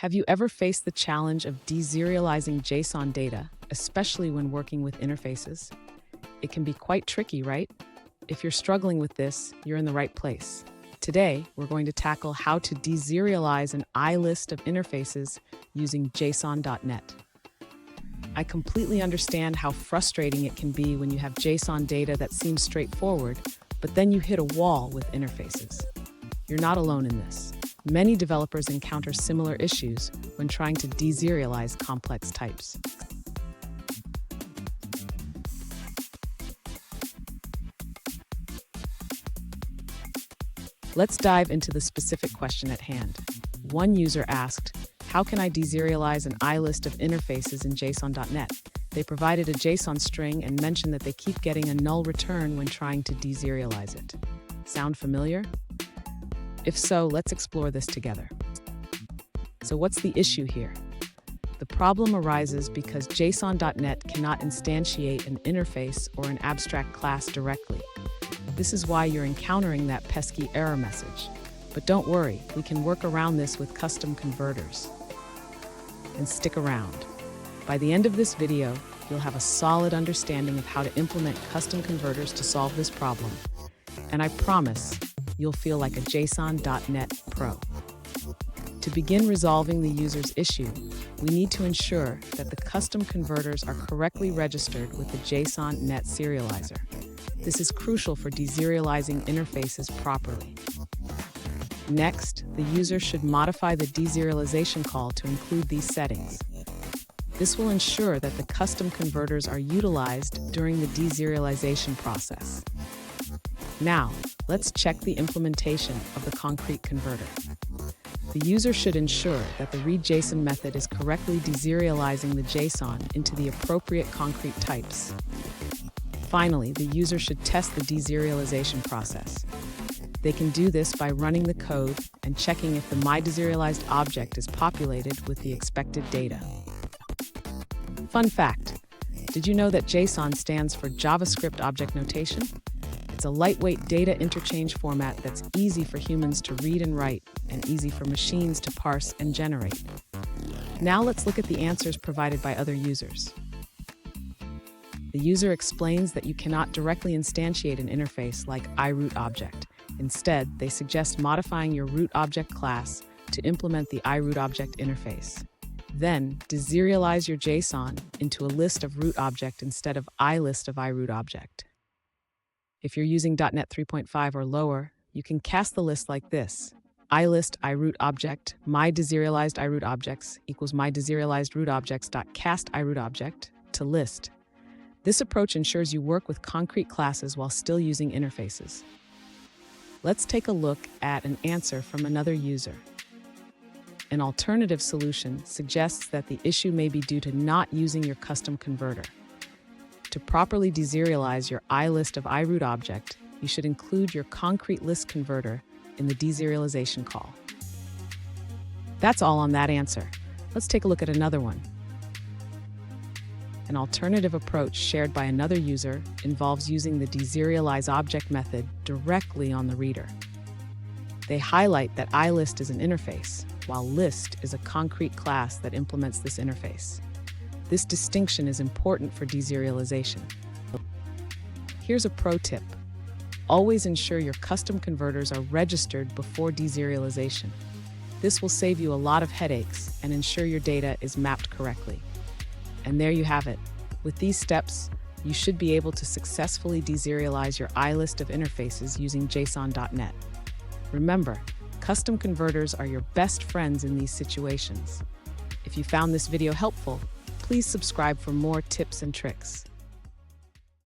Have you ever faced the challenge of deserializing JSON data, especially when working with interfaces? It can be quite tricky, right? If you're struggling with this, you're in the right place. Today, we're going to tackle how to deserialize an IList of interfaces using JSON.net. I completely understand how frustrating it can be when you have JSON data that seems straightforward, but then you hit a wall with interfaces. You're not alone in this. Many developers encounter similar issues when trying to deserialize complex types. Let's dive into the specific question at hand. One user asked, how can I deserialize an IList of interfaces in JSON.net? They provided a JSON string and mentioned that they keep getting a null return when trying to deserialize it. Sound familiar? If so, let's explore this together. So what's the issue here? The problem arises because JSON.net cannot instantiate an interface or an abstract class directly. This is why you're encountering that pesky error message. But don't worry, we can work around this with custom converters. And stick around. By the end of this video, you'll have a solid understanding of how to implement custom converters to solve this problem. And I promise, you'll feel like a JSON.net pro. To begin resolving the user's issue, we need to ensure that the custom converters are correctly registered with the JSON.net serializer. This is crucial for deserializing interfaces properly. Next, the user should modify the deserialization call to include these settings. This will ensure that the custom converters are utilized during the deserialization process. Now, let's check the implementation of the concrete converter. The user should ensure that the readJSON method is correctly deserializing the JSON into the appropriate concrete types. Finally, the user should test the deserialization process. They can do this by running the code and checking if the myDeserialized object is populated with the expected data. Fun fact, did you know that JSON stands for JavaScript Object Notation? It's a lightweight data interchange format that's easy for humans to read and write and easy for machines to parse and generate. Now let's look at the answers provided by other users. The user explains that you cannot directly instantiate an interface like iRootObject. Instead, they suggest modifying your rootObject class to implement the iRootObject interface. Then, deserialize your JSON into a list of rootObject instead of IList of iRootObject. If you're using .NET 3.5 or lower, you can cast the list like this. IList iRootObject myDeserialized iRootObjects equals myDeserialized rootObjects.cast iRootObject to list. This approach ensures you work with concrete classes while still using interfaces. Let's take a look at an answer from another user. An alternative solution suggests that the issue may be due to not using your custom converter. To properly deserialize your IList of iRootObject, you should include your concrete list converter in the deserialization call. That's all on that answer. Let's take a look at another one. An alternative approach shared by another user involves using the deserializeObject method directly on the reader. They highlight that IList is an interface, while list is a concrete class that implements this interface. This distinction is important for deserialization. Here's a pro tip. Always ensure your custom converters are registered before deserialization. This will save you a lot of headaches and ensure your data is mapped correctly. And there you have it. With these steps, you should be able to successfully deserialize your IList of interfaces using JSON.net. Remember, custom converters are your best friends in these situations. If you found this video helpful, please subscribe for more tips and tricks.